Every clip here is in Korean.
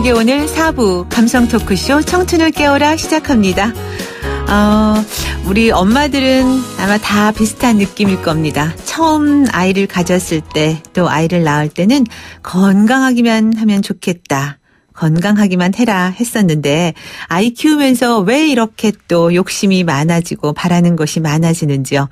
목요일 오늘 4부 감성 토크쇼 청춘을 깨워라 시작합니다. 우리 엄마들은 아마 다 비슷한 느낌일 겁니다. 처음 아이를 가졌을 때 또 아이를 낳을 때는 건강하기만 하면 좋겠다. 건강하기만 해라 했었는데 아이 키우면서 왜 이렇게 또 욕심이 많아지고 바라는 것이 많아지는지요.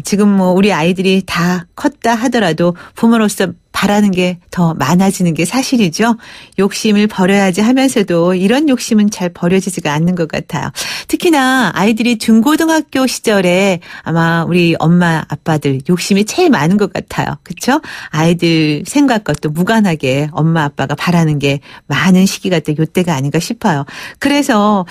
지금 뭐 우리 아이들이 다 컸다 하더라도 부모로서 바라는 게 더 많아지는 게 사실이죠. 욕심을 버려야지 하면서도 이런 욕심은 잘 버려지지가 않는 것 같아요. 특히나 아이들이 중고등학교 시절에 아마 우리 엄마 아빠들 욕심이 제일 많은 것 같아요. 그렇죠? 아이들 생각과 또 무관하게 엄마 아빠가 바라는 게 많은 시기가 또 이때가 아닌가 싶어요. 그래서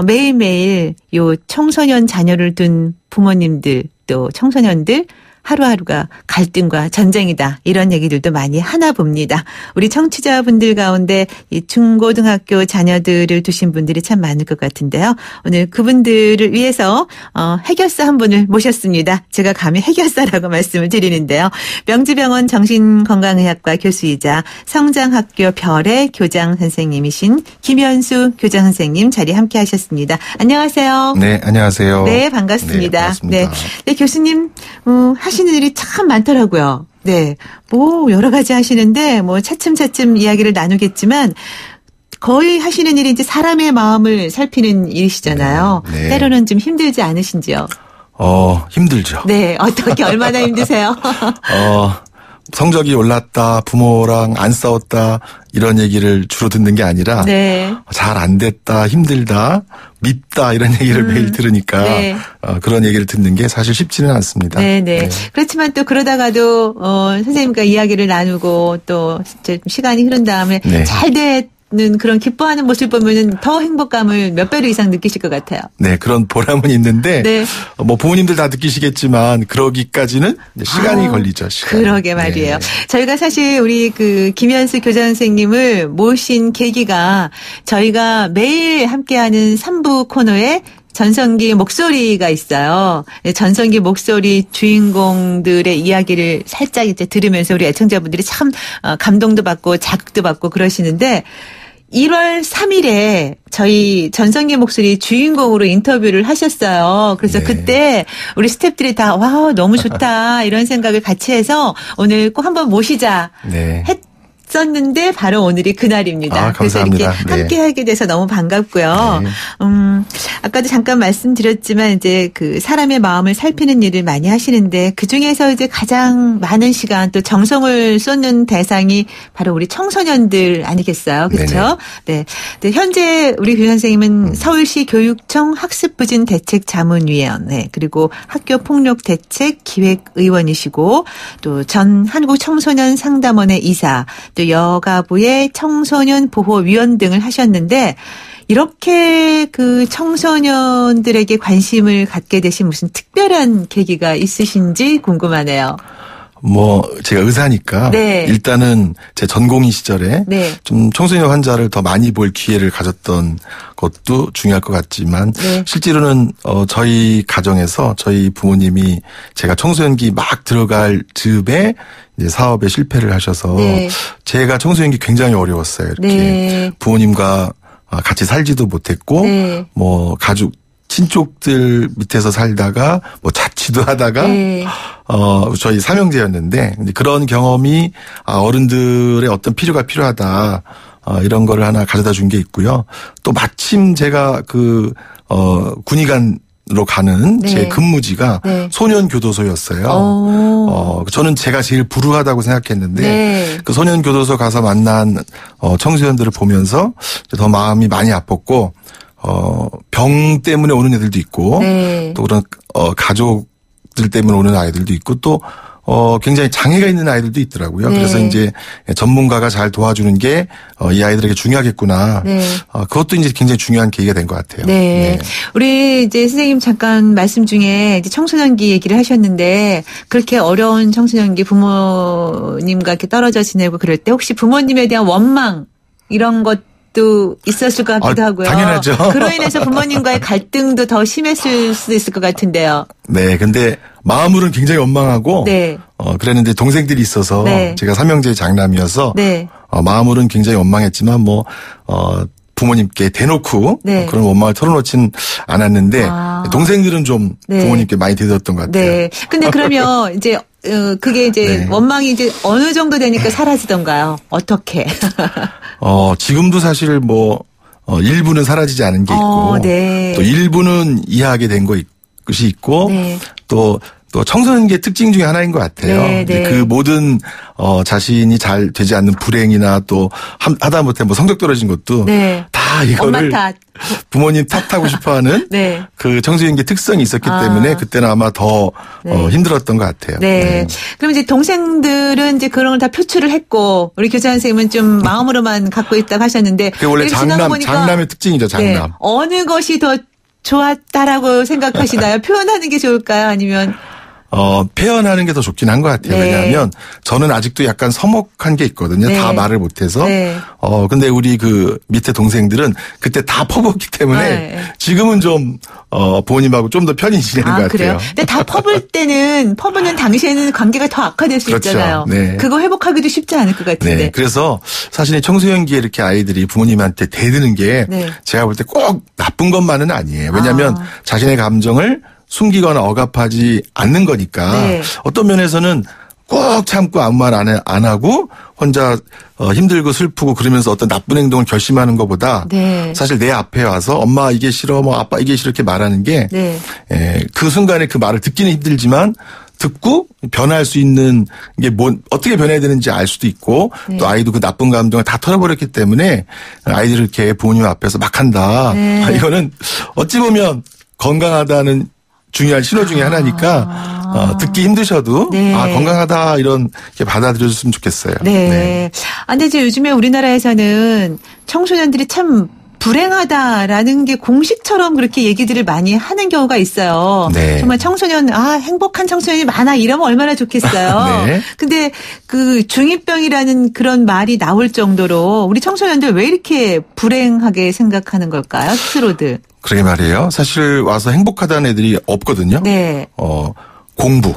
매일매일 요 청소년 자녀를 둔 부모님들 또 청소년들 하루하루가 갈등과 전쟁이다. 이런 얘기들도 많이 하나 봅니다. 우리 청취자분들 가운데 이 중고등학교 자녀들을 두신 분들이 참 많을 것 같은데요. 오늘 그분들을 위해서 해결사 한 분을 모셨습니다. 제가 감히 해결사라고 말씀을 드리는데요. 명지병원 정신건강의학과 교수이자 성장학교 별의 교장 선생님이신 김현수 교장 선생님 자리 함께 하셨습니다. 안녕하세요. 네, 안녕하세요. 네, 반갑습니다. 네, 반갑습니다. 네, 교수님 하시는 일이 참 많더라고요. 네. 뭐 여러 가지 하시는데 뭐 차츰차츰 이야기를 나누겠지만 거의 하시는 일이 이제 사람의 마음을 살피는 일이시잖아요. 네. 때로는 좀 힘들지 않으신지요? 힘들죠. 네. 어떻게 얼마나 힘드세요? 성적이 올랐다, 부모랑 안 싸웠다, 이런 얘기를 주로 듣는 게 아니라, 네. 잘 안 됐다, 힘들다, 밉다, 이런 얘기를 매일 들으니까, 네. 그런 얘기를 듣는 게 사실 쉽지는 않습니다. 네네. 네. 그렇지만 또 그러다가도, 선생님과 이야기를 나누고 또 시간이 흐른 다음에 네. 잘 되는 그런 기뻐하는 모습 보면은 더 행복감을 몇 배로 이상 느끼실 것 같아요. 네, 그런 보람은 있는데, 네. 뭐 부모님들 다 느끼시겠지만, 그러기까지는 시간이 걸리죠, 시간. 그러게 말이에요. 네. 저희가 사실 우리 김현수 교장 선생님을 모신 계기가 저희가 매일 함께하는 3부 코너에 전성기 목소리가 있어요. 전성기 목소리 주인공들의 이야기를 살짝 이제 들으면서 우리 애청자분들이 참 감동도 받고 자극도 받고 그러시는데 1월 3일에 저희 전성기 목소리 주인공으로 인터뷰를 하셨어요. 그래서 네. 그때 우리 스태프들이 다 와 너무 좋다 이런 생각을 같이 해서 오늘 꼭 한번 모시자 했었는데 바로 오늘이 그날입니다. 그래서 이렇게 함께하게 돼서 너무 반갑고요. 네. 아까도 잠깐 말씀드렸지만 이제 그 사람의 마음을 살피는 일을 많이 하시는데 그 중에서 이제 가장 많은 시간 또 정성을 쏟는 대상이 바로 우리 청소년들 아니겠어요, 그렇죠? 네. 네. 현재 우리 교장 선생님은 서울시 교육청 학습부진 대책 자문위원회 그리고 학교폭력 대책 기획의원이시고 또 전 한국청소년 상담원의 이사 또 여가부의 청소년 보호위원 등을 하셨는데 이렇게 그 청소년들에게 관심을 갖게 되신 무슨 특별한 계기가 있으신지 궁금하네요. 제가 의사니까 네. 일단은 제 전공의 시절에 네. 좀 청소년 환자를 더 많이 볼 기회를 가졌던 것도 중요할 것 같지만 네. 실제로는 저희 가정에서 저희 부모님이 제가 청소년기 막 들어갈 즈음에 이제 사업에 실패를 하셔서 네. 제가 청소년기 굉장히 어려웠어요. 이렇게 네. 부모님과 같이 살지도 못했고 네. 가족 친족들 밑에서 살다가 자취도 하다가 네. 저희 삼형제였는데 그런 경험이 어른들의 어떤 필요가 필요하다 이런 거를 하나 가져다 준 게 있고요. 또 마침 제가 군의관으로 가는 네. 제 근무지가 네. 소년교도소였어요. 저는 제가 제일 불우하다고 생각했는데 네. 그 소년교도소 가서 만난 청소년들을 보면서 더 마음이 많이 아팠고 병 때문에 오는 애들도 있고 네. 또 그런 가족들 때문에 오는 아이들도 있고 또 굉장히 장애가 있는 아이들도 있더라고요. 네. 그래서 이제 전문가가 잘 도와주는 게 이 아이들에게 중요하겠구나. 네. 그것도 이제 굉장히 중요한 계기가 된 것 같아요. 네. 우리 이제 선생님 잠깐 말씀 중에 이제 청소년기 얘기를 하셨는데 그렇게 어려운 청소년기 부모님과 이렇게 떨어져 지내고 그럴 때 혹시 부모님에 대한 원망 이런 것도 있었을 것 같기도 하고요. 당연하죠. 그로 인해서 부모님과의 갈등도 더 심했을 수도 있을 것 같은데요. 네. 근데 마음으로는 굉장히 원망하고 네. 그랬는데 동생들이 있어서 네. 제가 삼형제 장남이어서 네. 마음으로는 굉장히 원망했지만 부모님께 대놓고 네. 그런 원망을 털어놓진 않았는데 동생들은 좀 네. 부모님께 많이 대들었던 것 같아요. 네. 근데 그러면 이제 그게 이제 네. 원망이 이제 어느 정도 되니까 사라지던가요? 어떻게? 지금도 사실 일부는 사라지지 않은 게 있고 네. 또 일부는 이해하게 된 것이 있고 네. 또 청소년기의 특징 중에 하나인 것 같아요. 네, 네. 그 모든 자신이 잘 되지 않는 불행이나 또 하다못해 성적 떨어진 것도 네. 다 이거를 엄마 탓. 부모님 탓하고 싶어하는 네. 그 청소년기 특성이 있었기 때문에 그때는 아마 더 힘들었던 것 같아요. 네. 그럼 이제 동생들은 이제 그런 걸 다 표출을 했고 우리 교장 선생님은 좀 마음으로만 갖고 있다고 하셨는데 그게 원래 장남의 특징이죠. 장남. 네. 어느 것이 더 좋았다라고 생각하시나요? 표현하는 게 좋을까요? 아니면 표현하는 게 더 좋긴 한 것 같아요. 네. 왜냐하면 저는 아직도 약간 서먹한 게 있거든요. 네. 다 말을 못해서. 네. 근데 우리 그 밑에 동생들은 그때 다 퍼붓기 때문에 네. 지금은 좀 부모님하고 좀 더 편히 지내는 것 같아요. 그래요? 근데 다 퍼부는 당시에는 관계가 더 악화될 수 그렇죠. 있잖아요. 네. 그거 회복하기도 쉽지 않을 것 같은데. 네. 그래서 사실 청소년기에 이렇게 아이들이 부모님한테 대드는 게 네. 제가 볼 때 꼭 나쁜 것만은 아니에요. 왜냐하면 자신의 감정을 숨기거나 억압하지 않는 거니까 네. 어떤 면에서는 꼭 참고 아무 말 안 하고 혼자 힘들고 슬프고 그러면서 어떤 나쁜 행동을 결심하는 것보다 네. 사실 내 앞에 와서 엄마 이게 싫어 아빠 이게 싫어 이렇게 말하는 게 그 순간에 그 말을 듣기는 힘들지만 듣고 변할 수 있는 게 어떻게 변해야 되는지 알 수도 있고 네. 또 아이도 그 나쁜 감정을 다 털어버렸기 때문에 아이들을 이렇게 부모님 앞에서 막 한다. 네. 이거는 어찌 보면 건강하다는 중요한 신호 중에 하나니까 듣기 힘드셔도 네. 건강하다 이렇게 받아들여줬으면 좋겠어요. 네. 근데 이제 요즘에 우리나라에서는 청소년들이 참 불행하다라는 게 공식처럼 그렇게 얘기들을 많이 하는 경우가 있어요. 네. 정말 청소년, 행복한 청소년이 많아 이러면 얼마나 좋겠어요. 네. 근데 그 중2병이라는 그런 말이 나올 정도로 우리 청소년들 왜 이렇게 불행하게 생각하는 걸까요? 스스로들. 그러게 말이에요. 사실 와서 행복하다는 애들이 없거든요. 네. 공부,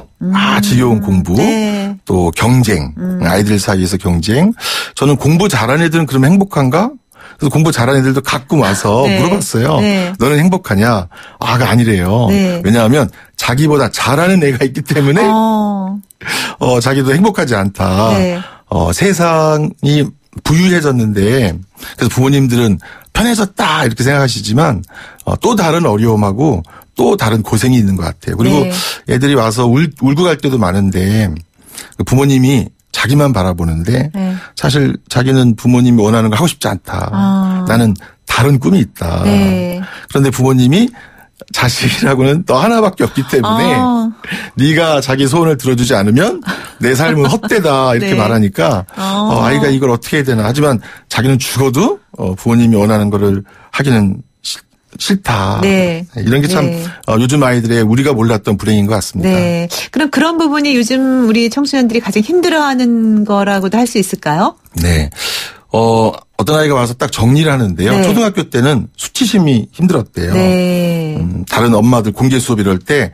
지겨운 공부, 네. 또 경쟁, 아이들 사이에서 경쟁. 저는 공부 잘하는 애들은 그러면 행복한가? 그래서 공부 잘하는 애들도 가끔 와서 네. 물어봤어요. 네. 너는 행복하냐? 그거 아니래요. 네. 왜냐하면 자기보다 잘하는 애가 있기 때문에 자기도 행복하지 않다. 네. 세상이 부유해졌는데 그래서 부모님들은 편해졌다 이렇게 생각하시지만 또 다른 어려움하고 또 다른 고생이 있는 것 같아요. 그리고 네. 애들이 와서 울고 갈 때도 많은데 부모님이 자기만 바라보는데 네. 사실 자기는 부모님이 원하는 걸 하고 싶지 않다. 나는 다른 꿈이 있다. 네. 그런데 부모님이 자식이라고는 너 하나밖에 없기 때문에 네가 자기 소원을 들어주지 않으면 내 삶은 헛되다 이렇게 네. 말하니까 아이가 이걸 어떻게 해야 되나. 하지만 자기는 죽어도 부모님이 원하는 거를 하기는 싫다. 네. 이런 게 참 네. 요즘 아이들의 우리가 몰랐던 불행인 것 같습니다. 네. 그럼 그런 부분이 요즘 우리 청소년들이 가장 힘들어하는 거라고도 할 수 있을까요? 네. 어떤 아이가 와서 딱 정리를 하는데요. 네. 초등학교 때는 수치심이 힘들었대요. 네. 다른 엄마들 공개 수업 이럴 때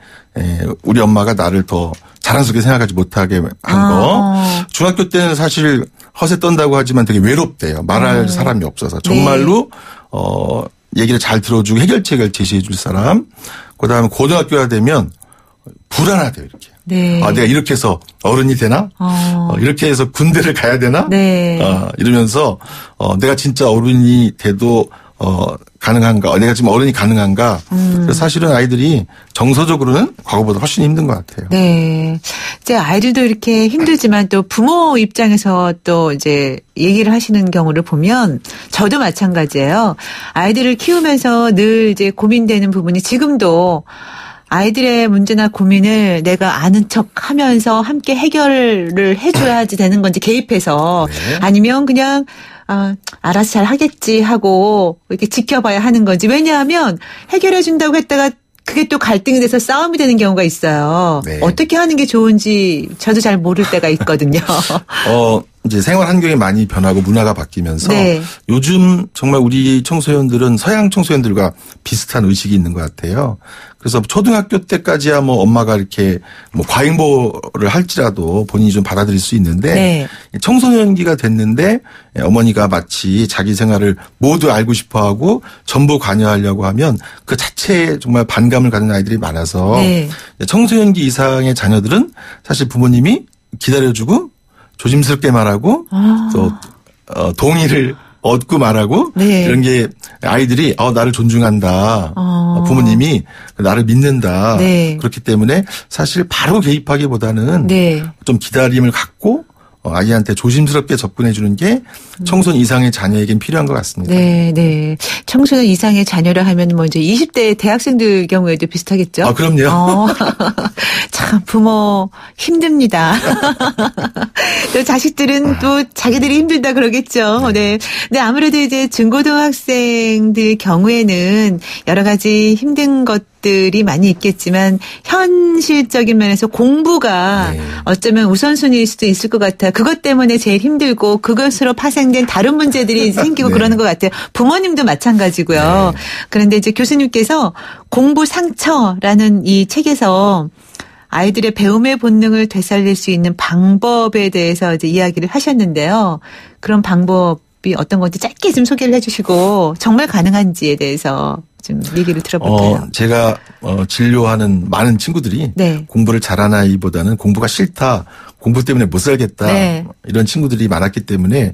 우리 엄마가 나를 더 자랑스럽게 생각하지 못하게 한 거. 중학교 때는 사실 허세 떤다고 하지만 되게 외롭대요. 말할 사람이 없어서. 정말로 얘기를 잘 들어주고 해결책을 제시해 줄 사람. 그다음에 고등학교가 되면 불안하대요. 이렇게. 네. 내가 이렇게 해서 어른이 되나? 이렇게 해서 군대를 가야 되나? 네. 이러면서 내가 진짜 어른이 돼도 가능한가? 내가 지금 어른이 가능한가? 그래서 사실은 아이들이 정서적으로는 과거보다 훨씬 힘든 것 같아요. 네. 이제 아이들도 이렇게 힘들지만 또 부모 입장에서 또 이제 얘기를 하시는 경우를 보면 저도 마찬가지예요. 아이들을 키우면서 늘 이제 고민되는 부분이 지금도 아이들의 문제나 고민을 내가 아는 척 하면서 함께 해결을 해줘야지 되는 건지 개입해서 네. 아니면 그냥 알아서 잘 하겠지 하고 이렇게 지켜봐야 하는 건지. 왜냐하면 해결해 준다고 했다가 그게 또 갈등이 돼서 싸움이 되는 경우가 있어요. 네. 어떻게 하는 게 좋은지 저도 잘 모를 때가 있거든요. 이제 생활 환경이 많이 변하고 문화가 바뀌면서 네. 요즘 정말 우리 청소년들은 서양 청소년들과 비슷한 의식이 있는 것 같아요. 그래서 초등학교 때까지야 뭐 엄마가 이렇게 뭐 과잉보호를 할지라도 본인이 좀 받아들일 수 있는데 네. 청소년기가 됐는데 어머니가 마치 자기 생활을 모두 알고 싶어하고 전부 관여하려고 하면 그 자체에 정말 반감을 갖는 아이들이 많아서 네. 청소년기 이상의 자녀들은 사실 부모님이 기다려주고 조심스럽게 말하고 또 동의를 얻고 말하고 네. 이런 게 아이들이 나를 존중한다. 부모님이 나를 믿는다. 네. 그렇기 때문에 사실 바로 개입하기보다는 네. 좀 기다림을 갖고 아이한테 조심스럽게 접근해 주는 게 청소년 이상의 자녀에겐 필요한 것 같습니다. 네, 네. 청소년 이상의 자녀를 하면 뭐 이제 20대 대학생들 경우에도 비슷하겠죠? 그럼요. 참 부모 힘듭니다. 또 자식들은 또 자기들이 힘들다 그러겠죠. 네. 근데 아무래도 이제 중고등학생들 경우에는 여러 가지 힘든 것들이 많이 있겠지만 현실적인 면에서 공부가 네. 어쩌면 우선순위일 수도 있을 것 같아요. 그것 때문에 제일 힘들고 그것으로 파생된 다른 문제들이 생기고 네. 그러는 것 같아요. 부모님도 마찬가지고요. 네. 그런데 이제 교수님께서 공부 상처라는 이 책에서 아이들의 배움의 본능을 되살릴 수 있는 방법에 대해서 이제 이야기를 하셨는데요. 그런 방법이 어떤 건지 짧게 좀 소개를 해주시고 정말 가능한지에 대해서 좀 얘기를 들어볼까요? 제가 진료하는 많은 친구들이 네. 공부를 잘하는 아이보다는 공부가 싫다. 공부 때문에 못 살겠다. 네. 이런 친구들이 많았기 때문에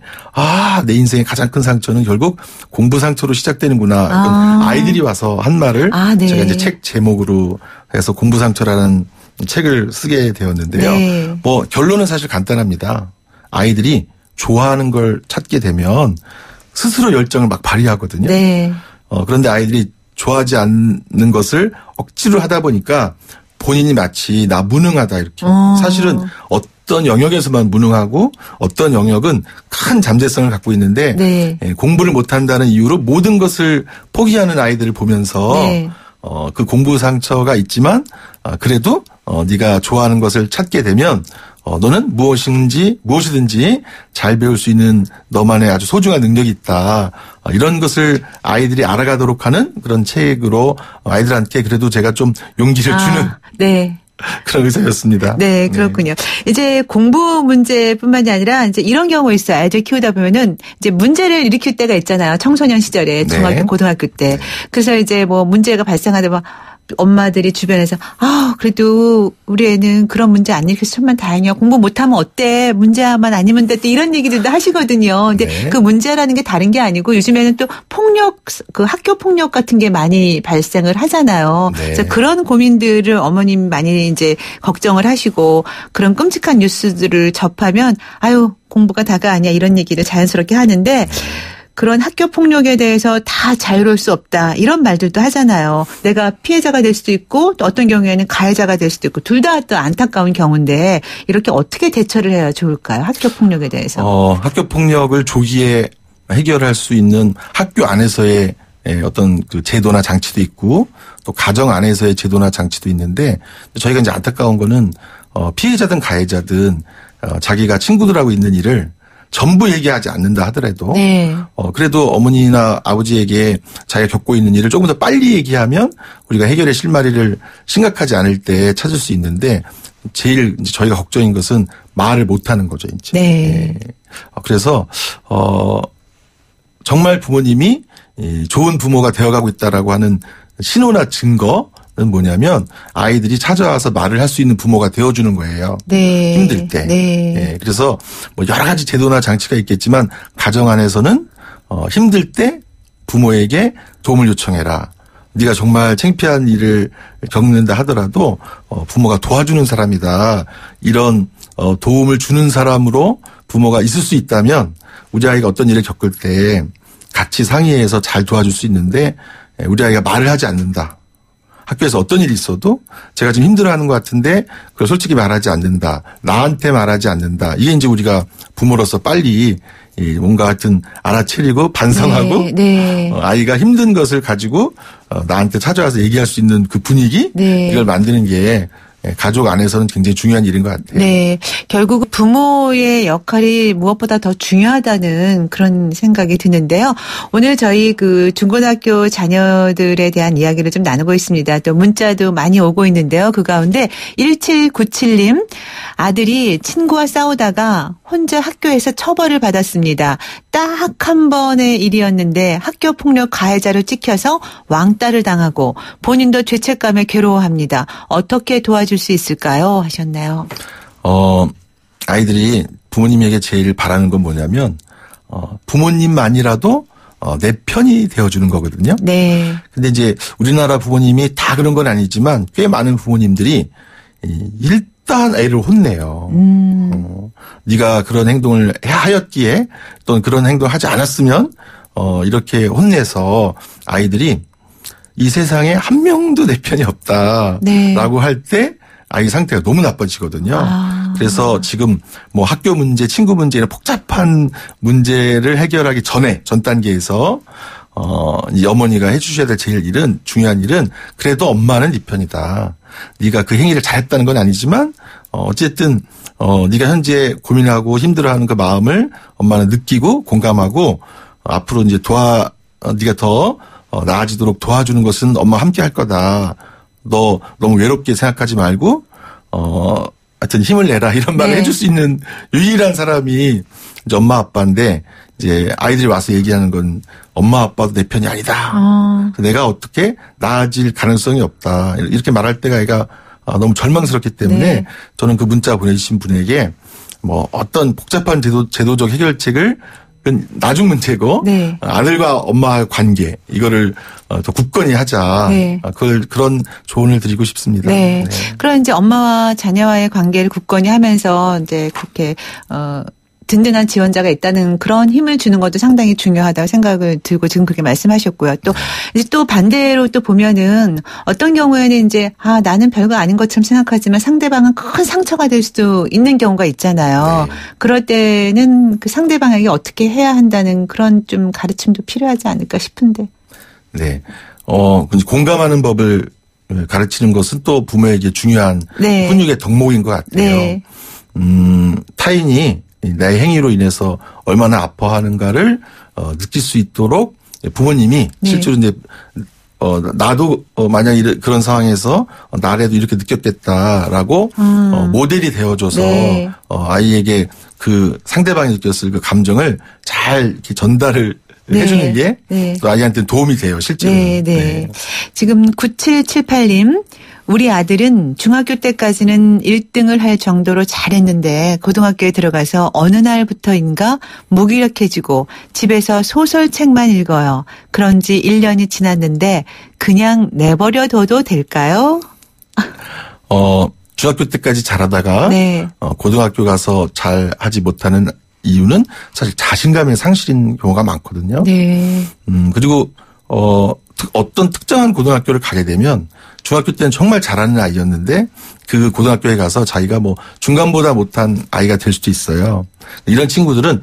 내 인생의 가장 큰 상처는 결국 공부 상처로 시작되는구나. 아이들이 와서 한 말을 네. 제가 이제 책 제목으로 해서 공부 상처라는 책을 쓰게 되었는데요. 네. 뭐 결론은 사실 간단합니다. 아이들이 좋아하는 걸 찾게 되면 스스로 열정을 막 발휘하거든요. 네. 그런데 아이들이 좋아하지 않는 것을 억지로 하다 보니까 본인이 마치 나 무능하다 이렇게. 사실은 어떤 영역에서만 무능하고 어떤 영역은 큰 잠재성을 갖고 있는데 네. 공부를 못한다는 이유로 모든 것을 포기하는 아이들을 보면서 네. 그 공부 상처가 있지만 그래도 네가 좋아하는 것을 찾게 되면 너는 무엇이든지 잘 배울 수 있는 너만의 아주 소중한 능력이 있다. 이런 것을 아이들이 알아가도록 하는 그런 책으로 아이들한테 그래도 제가 좀 용기를 주는 네. 그런 의사였습니다. 네, 그렇군요. 이제 공부 문제뿐만이 아니라 이제 이런 경우 있어요. 아이들 키우다 보면은 이제 문제를 일으킬 때가 있잖아요. 청소년 시절에 중학교, 네. 고등학교 때. 그래서 이제 뭐 문제가 발생하다 보면 엄마들이 주변에서 그래도 우리 애는 그런 문제 안 일으켜서 정말 다행이야. 공부 못하면 어때? 문제만 아니면 돼. 이런 얘기들도 하시거든요. 근데 네. 그 문제라는 게 다른 게 아니고 요즘에는 또 폭력, 그 학교 폭력 같은 게 많이 발생을 하잖아요. 네. 그래서 그런 고민들을 어머님 많이 이제 걱정을 하시고 그런 끔찍한 뉴스들을 접하면 공부가 다가 아니야 이런 얘기를 자연스럽게 하는데 그런 학교 폭력에 대해서 다 자유로울 수 없다. 이런 말들도 하잖아요. 내가 피해자가 될 수도 있고 또 어떤 경우에는 가해자가 될 수도 있고 둘 다 또 안타까운 경우인데 이렇게 어떻게 대처를 해야 좋을까요? 학교 폭력에 대해서. 학교 폭력을 조기에 해결할 수 있는 학교 안에서의 어떤 그 제도나 장치도 있고 또 가정 안에서의 제도나 장치도 있는데 저희가 이제 안타까운 거는 피해자든 가해자든 자기가 친구들하고 있는 일을 전부 얘기하지 않는다 하더라도 네. 그래도 어머니나 아버지에게 자기가 겪고 있는 일을 조금 더 빨리 얘기하면 우리가 해결의 실마리를 심각하지 않을 때 찾을 수 있는데 제일 이제 저희가 걱정인 것은 말을 못하는 거죠, 이제. 네. 그래서 정말 부모님이 좋은 부모가 되어가고 있다라고 하는 신호나 증거는 뭐냐면 아이들이 찾아와서 말을 할 수 있는 부모가 되어주는 거예요. 네. 힘들 때. 네. 그래서 뭐 여러 가지 제도나 장치가 있겠지만 가정 안에서는 힘들 때 부모에게 도움을 요청해라. 네가 정말 창피한 일을 겪는다 하더라도 부모가 도와주는 사람이다. 이런 도움을 주는 사람으로 부모가 있을 수 있다면 우리 아이가 어떤 일을 겪을 때 같이 상의해서 잘 도와줄 수 있는데 우리 아이가 말을 하지 않는다. 학교에서 어떤 일이 있어도 제가 지금 힘들어하는 것 같은데 그걸 솔직히 말하지 않는다. 나한테 말하지 않는다. 이게 이제 우리가 부모로서 빨리 뭔가 하여튼 알아차리고 반성하고 네. 아이가 힘든 것을 가지고 나한테 찾아와서 얘기할 수 있는 그 분위기 네. 이걸 만드는 게 가족 안에서는 굉장히 중요한 일인 것 같아요. 네. 결국 부모의 역할이 무엇보다 더 중요하다는 그런 생각이 드는데요. 오늘 저희 그 중고등학교 자녀들에 대한 이야기를 좀 나누고 있습니다. 또 문자도 많이 오고 있는데요. 그 가운데 1797님 아들이 친구와 싸우다가 혼자 학교에서 처벌을 받았습니다. 딱 한 번의 일이었는데 학교 폭력 가해자로 찍혀서 왕따를 당하고 본인도 죄책감에 괴로워합니다. 어떻게 도와줄 수 있을까요? 하셨나요? 아이들이 부모님에게 제일 바라는 건 뭐냐면 부모님만이라도 내 편이 되어주는 거거든요. 네. 근데 이제 우리나라 부모님이 다 그런 건 아니지만 꽤 많은 부모님들이 일단 애를 혼내요. 네가 그런 행동을 하였기에 또는 그런 행동을 하지 않았으면 이렇게 혼내서 아이들이 이 세상에 한 명도 내 편이 없다라고 네. 할 때 아이 상태가 너무 나빠지거든요. 그래서 지금 뭐 학교 문제, 친구 문제 이런 복잡한 문제를 해결하기 전에 전 단계에서 이 어머니가 해주셔야 될 제일 중요한 일은 그래도 엄마는 네 편이다. 네가 그 행위를 잘했다는 건 아니지만 어쨌든 네가 현재 고민하고 힘들어하는 그 마음을 엄마는 느끼고 공감하고 앞으로 이제 네가 더 나아지도록 도와주는 것은 엄마 함께 할 거다. 너 너무 외롭게 생각하지 말고 하여튼 힘을 내라 이런 말을 네. 해줄 수 있는 유일한 사람이 이제 엄마 아빠인데 이제 아이들이 와서 얘기하는 건 엄마 아빠도 내 편이 아니다. 내가 어떻게 나아질 가능성이 없다. 이렇게 말할 때가 애가 너무 절망스럽기 때문에 네. 저는 그 문자 보내주신 분에게 뭐 어떤 복잡한 제도적 해결책을 나중 문제고 네. 아들과 엄마의 관계 이거를 더 굳건히 하자. 네. 그런 조언을 드리고 싶습니다. 네. 그런 이제 엄마와 자녀와의 관계를 굳건히 하면서 이제 그렇게 든든한 지원자가 있다는 그런 힘을 주는 것도 상당히 중요하다고 생각을 들고 지금 그렇게 말씀하셨고요. 또 이제 또 반대로 또 보면은 어떤 경우에는 이제 나는 별거 아닌 것처럼 생각하지만 상대방은 큰 상처가 될 수도 있는 경우가 있잖아요. 네. 그럴 때는 그 상대방에게 어떻게 해야 한다는 그런 좀 가르침도 필요하지 않을까 싶은데. 네. 공감하는 법을 가르치는 것은 또 부모에게 중요한 네. 훈육의 덕목인 것 같아요. 네. 타인이 내 행위로 인해서 얼마나 아파하는가를 느낄 수 있도록 부모님이 네. 실제로 이제 나도 만약 그런 상황에서 나라도 이렇게 느꼈겠다라고 모델이 되어줘서 네. 아이에게 그 상대방이 느꼈을 그 감정을 잘 이렇게 전달을 네. 해주는 게 네. 또 아이한테는 도움이 돼요, 실제로. 네, 네. 지금 9778님, 우리 아들은 중학교 때까지는 1등을 할 정도로 잘했는데 고등학교에 들어가서 어느 날부터인가 무기력해지고 집에서 소설책만 읽어요. 그런 지 1년이 지났는데 그냥 내버려둬도 될까요? 중학교 때까지 잘하다가 네. 고등학교 가서 잘 하지 못하는 이유는 사실 자신감의 상실인 경우가 많거든요. 네. 그리고 어떤 특정한 고등학교를 가게 되면 중학교 때는 정말 잘하는 아이였는데 그 고등학교에 가서 자기가 뭐 중간보다 못한 아이가 될 수도 있어요. 이런 친구들은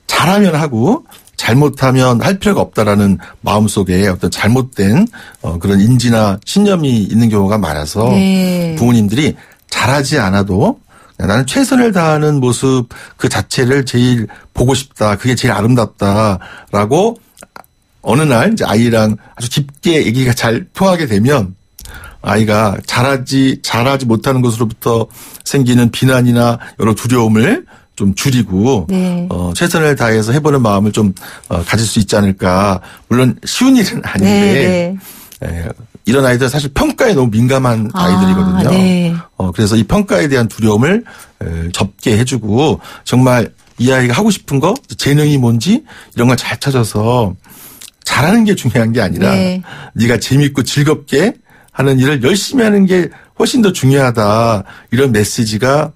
잘하면 하고 잘못하면 할 필요가 없다라는 마음속에 어떤 잘못된 그런 인지나 신념이 있는 경우가 많아서 네. 부모님들이 잘하지 않아도 나는 최선을 다하는 모습 그 자체를 제일 보고 싶다. 그게 제일 아름답다라고 어느 날 이제 아이랑 아주 깊게 얘기가 잘 통하게 되면 아이가 잘하지 못하는 것으로부터 생기는 비난이나 여러 두려움을 좀 줄이고 네. 최선을 다해서 해보는 마음을 좀 가질 수 있지 않을까. 물론 쉬운 일은 아닌데 네. 이런 아이들 사실 평가에 너무 민감한 아이들이거든요. 네. 그래서 이 평가에 대한 두려움을 접게 해주고 정말 이 아이가 하고 싶은 거, 재능이 뭔지 이런 걸 잘 찾아서 잘하는 게 중요한 게 아니라 네. 네가 재밌고 즐겁게 하는 일을 열심히 하는 게 훨씬 더 중요하다. 이런 메시지가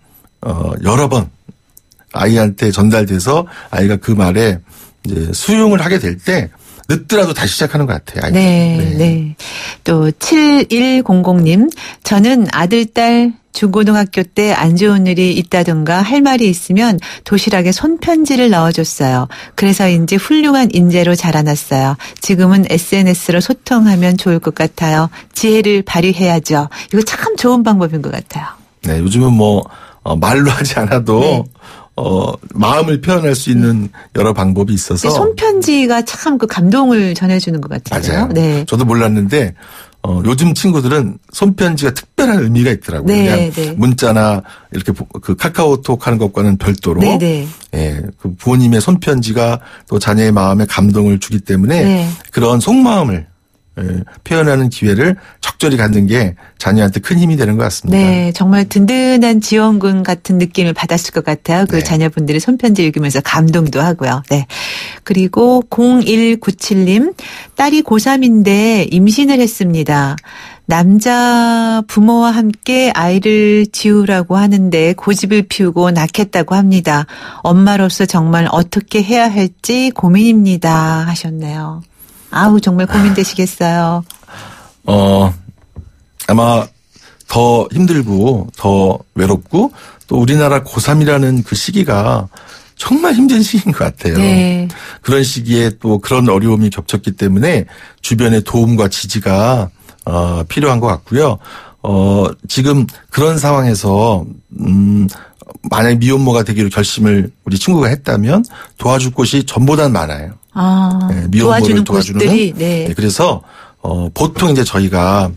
여러 번 아이한테 전달돼서 아이가 그 말에 이제 수용을 하게 될 때 늦더라도 다시 시작하는 것 같아요. 네, 네. 또 7100님, 저는 아들, 딸 중고등학교 때 안 좋은 일이 있다든가 할 말이 있으면 도시락에 손편지를 넣어줬어요. 그래서인지 훌륭한 인재로 자라났어요. 지금은 SNS로 소통하면 좋을 것 같아요. 지혜를 발휘해야죠. 이거 참 좋은 방법인 것 같아요. 네, 요즘은 뭐 말로 하지 않아도 네. 마음을 표현할 수 있는 여러 방법이 있어서 손편지가 참 그 감동을 전해주는 것 같아요. 맞아요. 네. 저도 몰랐는데 요즘 친구들은 손편지가 특별한 의미가 있더라고요. 네, 그냥 네. 문자나 이렇게 그 카카오톡 하는 것과는 별도로 네, 네. 예, 그 부모님의 손편지가 또 자녀의 마음에 감동을 주기 때문에 네. 그런 속마음을 표현하는 기회를 적절히 갖는 게 자녀한테 큰 힘이 되는 것 같습니다. 네, 정말 든든한 지원군 같은 느낌을 받았을 것 같아요. 그 네. 자녀분들이 손편지 읽으면서 감동도 하고요. 네. 그리고 0197님, 딸이 고3인데 임신을 했습니다. 남자 부모와 함께 아이를 지우라고 하는데 고집을 피우고 낳겠다고 합니다. 엄마로서 정말 어떻게 해야 할지 고민입니다. 하셨네요. 아우, 정말 고민되시겠어요. 아마 더 힘들고 더 외롭고 또 우리나라 고3이라는 그 시기가 정말 힘든 시기인 것 같아요. 네. 그런 시기에 또 그런 어려움이 겹쳤기 때문에 주변의 도움과 지지가 필요한 것 같고요. 지금 그런 상황에서 만약에 미혼모가 되기로 결심을 우리 친구가 했다면 도와줄 곳이 전보다 많아요. 네, 미혼모를 도와주는 곳들이, 네. 네, 그래서 보통 이제 저희가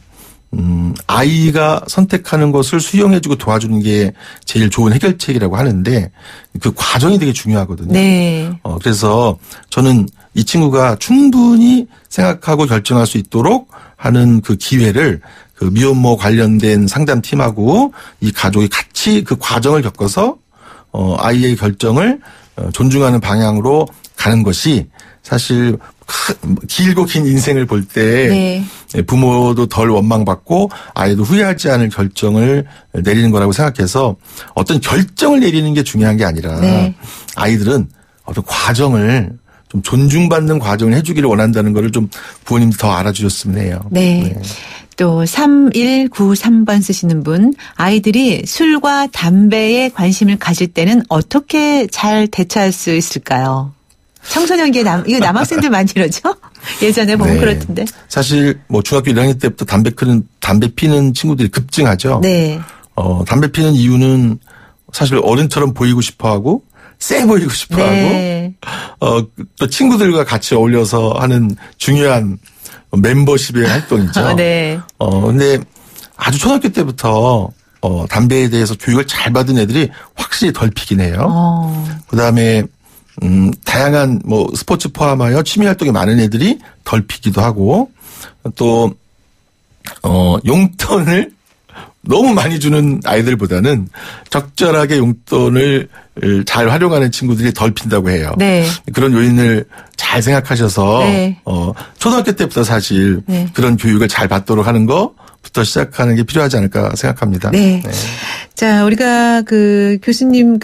아이가 선택하는 것을 수용해주고 도와주는 게 제일 좋은 해결책이라고 하는데 그 과정이 되게 중요하거든요. 네. 그래서 저는 이 친구가 충분히 생각하고 결정할 수 있도록 하는 그 기회를 그 미혼모 관련된 상담팀하고 이 가족이 같이 그 과정을 겪어서 아이의 결정을 존중하는 방향으로 가는 것이 사실 길고 긴 인생을 볼 때 네. 부모도 덜 원망받고 아이도 후회하지 않을 결정을 내리는 거라고 생각해서 어떤 결정을 내리는 게 중요한 게 아니라 네. 아이들은 어떤 과정을 좀 존중받는 과정을 해주기를 원한다는 거를 좀 부모님도 더 알아주셨으면 해요. 네. 또 3193번 쓰시는 분, 아이들이 술과 담배에 관심을 가질 때는 어떻게 잘 대처할 수 있을까요? 청소년기에 이거 남학생들 많이 이러죠? 예전에 보면 네. 그렇던데. 사실 뭐 중학교 1학년 때부터 담배 피는 친구들이 급증하죠. 네. 담배 피는 이유는 사실 어른처럼 보이고 싶어하고 세 보이고 싶어하고 네. 또 친구들과 같이 어울려서 하는 중요한 멤버십의 활동이죠. 네. 근데 아주 초등학교 때부터 담배에 대해서 교육을 잘 받은 애들이 확실히 덜 피긴 해요. 그다음에 다양한 뭐 스포츠 포함하여 취미 활동이 많은 애들이 덜 피기도 하고 또 용돈을 너무 많이 주는 아이들보다는 적절하게 용돈을 잘 활용하는 친구들이 덜 핀다고 해요. 네. 그런 요인을 잘 생각하셔서 네. 초등학교 때부터 사실 네. 그런 교육을 잘 받도록 하는 거부터 시작하는 게 필요하지 않을까 생각합니다. 네. 자, 우리가 그 교수님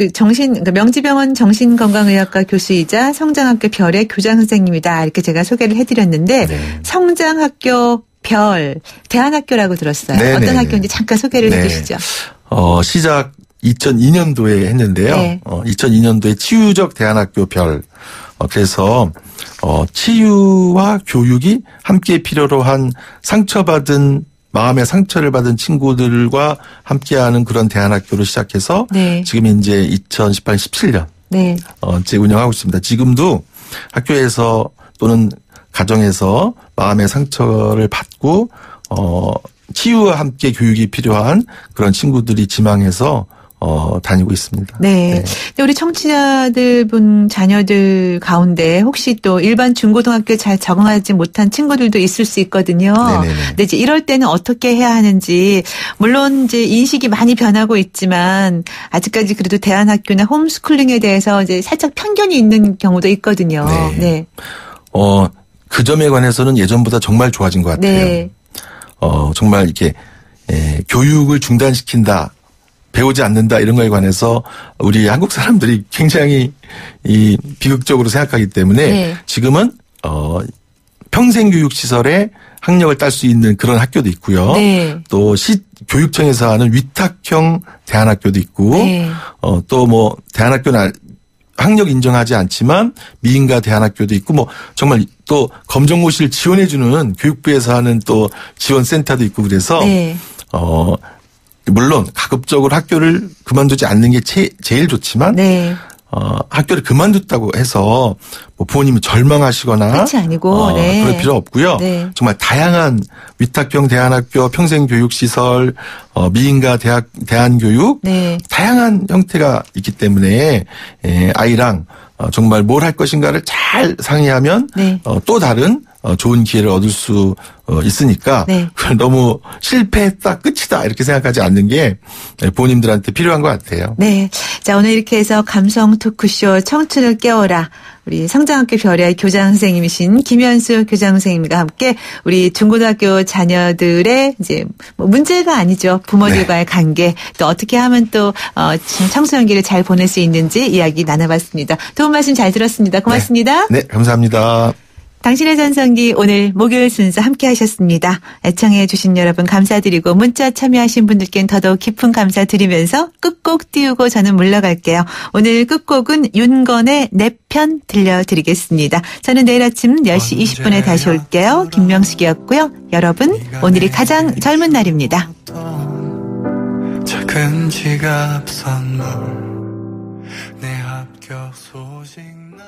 명지병원 정신건강의학과 교수이자 성장학교 별의 교장 선생님이다. 이렇게 제가 소개를 해드렸는데 네. 성장학교 별 대안학교라고 들었어요. 네네네. 어떤 학교인지 잠깐 소개를 네. 해주시죠. 시작 2002년도에 했는데요. 네. 2002년도에 치유적 대안학교 별. 그래서 치유와 교육이 함께 필요로 한 상처받은 마음의 상처를 받은 친구들과 함께하는 그런 대안학교를 시작해서 네. 지금 이제 2018, 17년 네. 째 운영하고 있습니다. 지금도 학교에서 또는 가정에서 마음의 상처를 받고 치유와 함께 교육이 필요한 그런 친구들이 지망해서 다니고 있습니다. 네. 근데 우리 청취자들 분 자녀들 가운데 혹시 또 일반 중고등학교 잘 적응하지 못한 친구들도 있을 수 있거든요. 네네네. 근데 이제 이럴 때는 어떻게 해야 하는지 물론 이제 인식이 많이 변하고 있지만 아직까지 그래도 대안학교나 홈스쿨링에 대해서 이제 살짝 편견이 있는 경우도 있거든요. 네. 네. 그 점에 관해서는 예전보다 정말 좋아진 것 같아요. 네. 정말 이렇게 교육을 중단시킨다. 배우지 않는다 이런 거에 관해서 우리 한국 사람들이 굉장히 비극적으로 생각하기 때문에 네. 지금은 평생교육시설에 학력을 딸 수 있는 그런 학교도 있고요. 네. 또 교육청에서 하는 위탁형 대안학교도 있고, 네. 또 뭐 대안학교는 학력 인정하지 않지만 미인가 대안학교도 있고, 뭐 정말 또 검정고시를 지원해주는 교육부에서 하는 또 지원센터도 있고 그래서 네. 물론 가급적으로 학교를 그만두지 않는 게 제일 좋지만. 네. 학교를 그만뒀다고 해서 뭐 부모님이 절망하시거나 그렇지 아니고 네. 그럴 필요 없고요. 네. 정말 다양한 위탁형 대안학교, 평생교육시설, 미인가 대안교육 네. 다양한 형태가 있기 때문에 아이랑 정말 뭘 할 것인가를 잘 상의하면 네. 또 다른 좋은 기회를 얻을 수 있으니까 네. 그걸 너무 실패했다 끝이다 이렇게 생각하지 않는 게 부모님들한테 필요한 것 같아요. 네. 자, 오늘 이렇게 해서 감성 토크쇼 청춘을 깨워라. 우리 성장학교 별의 교장 선생님이신 김현수 교장 선생님과 함께 우리 중고등학교 자녀들의 이제 뭐 문제가 아니죠. 부모들과의 네. 관계 또 어떻게 하면 또 청소년기를 잘 보낼 수 있는지 이야기 나눠봤습니다. 도움 말씀 잘 들었습니다. 고맙습니다. 네, 감사합니다. 당신의 전성기 오늘 목요일 순서 함께 하셨습니다. 애청해 주신 여러분 감사드리고 문자 참여하신 분들께는 더더욱 깊은 감사드리면서 끝곡 띄우고 저는 물러갈게요. 오늘 끝곡은 윤건의 내 편 들려드리겠습니다. 저는 내일 아침 10시 20분에 다시 올게요. 김명숙이었고요. 여러분 오늘이 가장 젊은 날입니다. 작은 지갑 선물 내 합격 소식 나